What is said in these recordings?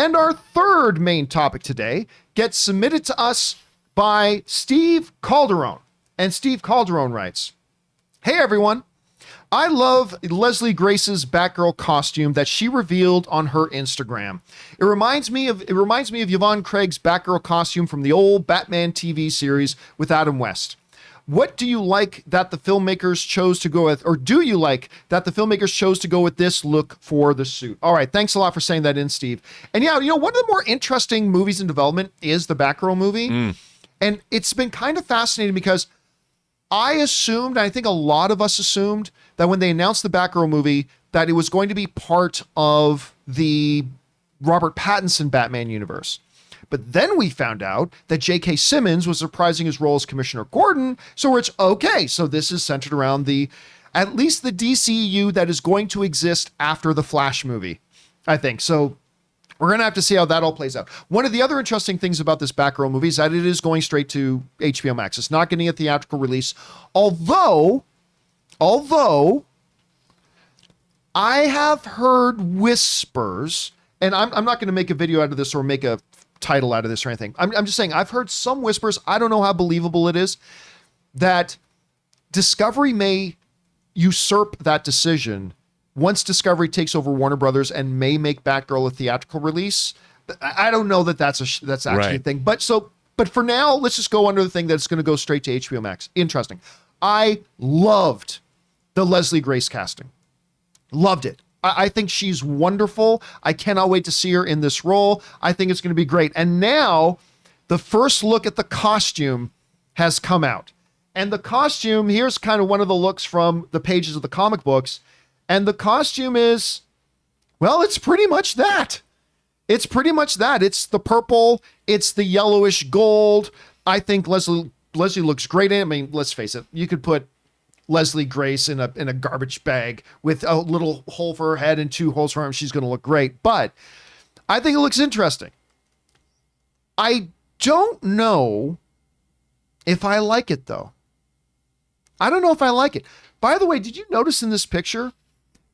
And our third main topic today gets submitted to us by Steve Calderon. And Steve Calderon writes, "Hey everyone, I love Leslie Grace's Batgirl costume that she revealed on her Instagram. It reminds me of Yvonne Craig's Batgirl costume from the old Batman TV series with Adam West. What do you like that the filmmakers chose to go with, or do you like that the filmmakers chose to go with this look for the suit?" All right, thanks a lot for saying that in, Steve. And yeah, one of the more interesting movies in development is the Batgirl movie. And it's been kind of fascinating because I assumed, and I think a lot of us assumed, that when they announced the Batgirl movie, that it was going to be part of the Robert Pattinson Batman universe. But then we found out that J.K. Simmons was reprising his role as Commissioner Gordon, so it's okay. So this is centered around at least the DCEU that is going to exist after the Flash movie, I think. So we're going to have to see how that all plays out. One of the other interesting things about this Batgirl movie is that it is going straight to HBO Max. It's not getting a theatrical release, although I have heard whispers, and I'm not going to make a video out of this or make a title out of this or anything. I'm just saying I've heard some whispers, I don't know how believable it is, that Discovery may usurp that decision once Discovery takes over Warner Brothers and may make Batgirl a theatrical release. I don't know that that's actually a thing. But for now, let's just go under the thing that it's going to go straight to HBO Max. Interesting. I loved the Leslie Grace casting. Loved it. I think she's wonderful. I cannot wait to see her in this role. I think it's going to be great. And now the first look at the costume has come out. And the costume, here's kind of one of the looks from the pages of the comic books. And the costume is, well, it's pretty much that. It's pretty much that. It's the purple. It's the yellowish gold. I think Leslie looks great in it. I mean, let's face it. You could put Leslie Grace in a garbage bag with a little hole for her head and 2 holes for her arm. She's going to look great. But I think it looks interesting. I don't know if I like it, though. I don't know if I like it. By the way, did you notice in this picture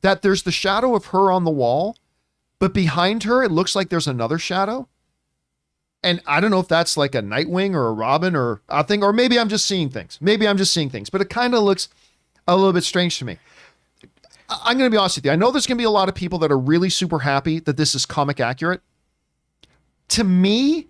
that there's the shadow of her on the wall, but behind her, it looks like there's another shadow? And I don't know if that's like a Nightwing or a Robin or a thing, or maybe I'm just seeing things. But it kind of looks a little bit strange to me. I'm going to be honest with you. I know there's going to be a lot of people that are really super happy that this is comic accurate. To me,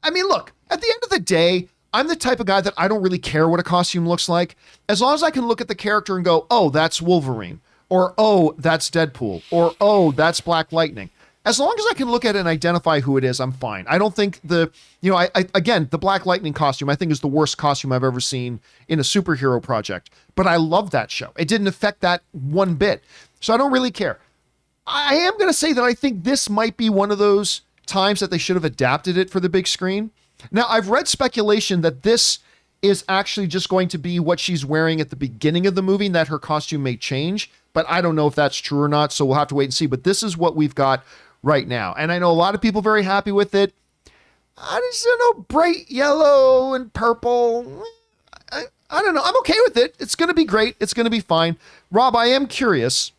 I mean, look, at the end of the day, I'm the type of guy that I don't really care what a costume looks like. As long as I can look at the character and go, oh, that's Wolverine, or oh, that's Deadpool, or oh, that's Black Lightning. As long as I can look at it and identify who it is, I'm fine. I don't think again, the Black Lightning costume, I think is the worst costume I've ever seen in a superhero project. But I love that show. It didn't affect that one bit. So I don't really care. I am going to say that I think this might be one of those times that they should have adapted it for the big screen. Now, I've read speculation that this is actually just going to be what she's wearing at the beginning of the movie and that her costume may change. But I don't know if that's true or not, so we'll have to wait and see. But this is what we've got right now. And I know a lot of people very happy with it. I just don't know, bright yellow and purple. I don't know. I'm okay with it. It's going to be great. It's going to be fine. Rob, I am curious,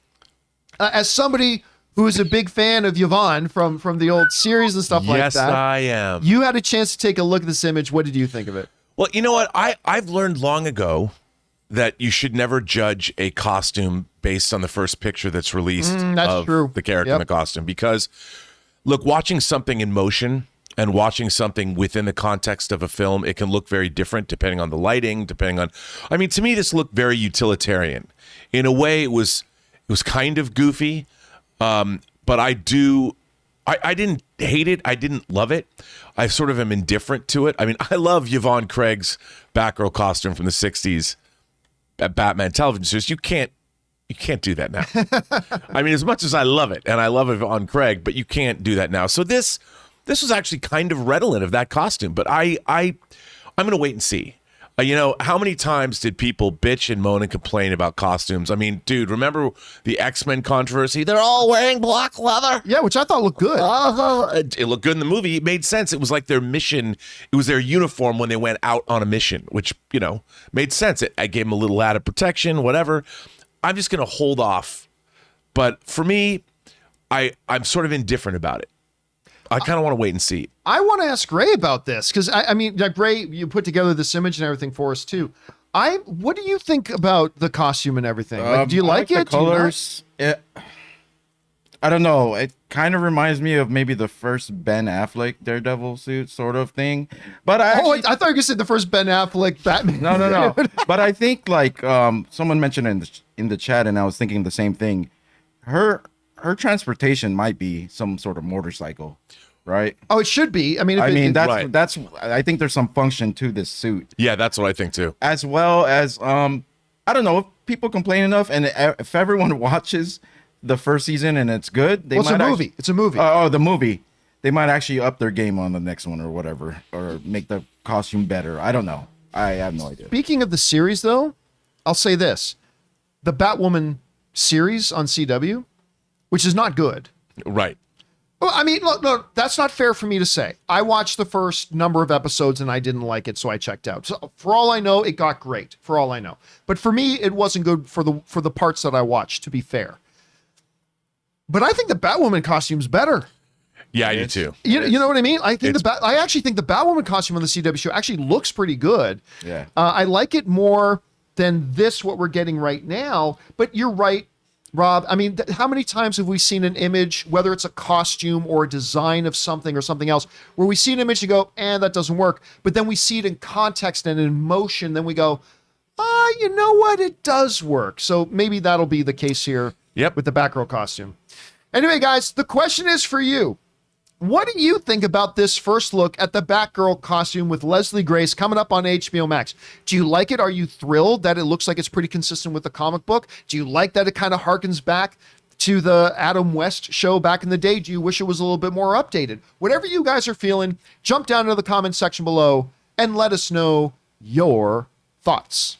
as somebody who is a big fan of Yvonne from the old series and stuff like that. Yes, I am. You had a chance to take a look at this image. What did you think of it? Well, you know what? I've learned long ago that you should never judge a costume based on the first picture that's released of true. The character in the costume. Because, look, watching something in motion and watching something within the context of a film, it can look very different depending on the lighting, I mean, to me, this looked very utilitarian. In a way, it was kind of goofy, but I didn't hate it. I didn't love it. I sort of am indifferent to it. I mean, I love Yvonne Craig's Batgirl costume from the 60s at Batman television series. You can't do that now. I mean, as much as I love it, and I love Yvonne Craig, but you can't do that now. So this was actually kind of redolent of that costume, but I'm going to wait and see. How many times did people bitch and moan and complain about costumes? I mean, dude, remember the X-Men controversy? They're all wearing black leather. Yeah, which I thought looked good. It looked good in the movie. It made sense. It was like their mission. It was their uniform when they went out on a mission, which, made sense. I gave them a little added protection, whatever. I'm just going to hold off. But for me, I'm sort of indifferent about it. I kind of want to wait and see. I want to ask Ray about this because I mean, like, Ray, you put together this image and everything for us too. What do you think about the costume and everything? Like, do you like it? The colors. I don't know. It kind of reminds me of maybe the first Ben Affleck Daredevil suit sort of thing. But I thought you were going to say the first Ben Affleck Batman. No. But I think like someone mentioned in the chat, and I was thinking the same thing. Her transportation might be some sort of motorcycle, right? Oh, it should be. I mean, that's I think there's some function to this suit. Yeah, that's what I think too. As well as I don't know, if people complain enough, and if everyone watches the first season and it's good, it's a movie. It's a movie. The movie. They might actually up their game on the next one or whatever, or make the costume better. I don't know. I have no idea. Speaking of the series, though, I'll say this: the Batwoman series on CW, which is not good. Right. Well, I mean, look, that's not fair for me to say. I watched the first number of episodes and I didn't like it, so I checked out. So for all I know, it got great. For all I know, but for me, it wasn't good for the parts that I watched. To be fair, but I think the Batwoman costume's better. Yeah, I do too. You know what I mean? I actually think the Batwoman costume on the CW show actually looks pretty good. Yeah. I like it more than what we're getting right now. But you're right, Rob. I mean, how many times have we seen an image, whether it's a costume or a design of something or something else, where we see an image and go, that doesn't work. But then we see it in context and in motion. Then we go, you know what? It does work. So maybe that'll be the case here with the Batgirl costume. Anyway, guys, the question is for you. What do you think about this first look at the Batgirl costume with Leslie Grace coming up on HBO Max? Do you like it? Are you thrilled that it looks like it's pretty consistent with the comic book? Do you like that it kind of harkens back to the Adam West show back in the day? Do you wish it was a little bit more updated? Whatever you guys are feeling, jump down into the comment section below and let us know your thoughts.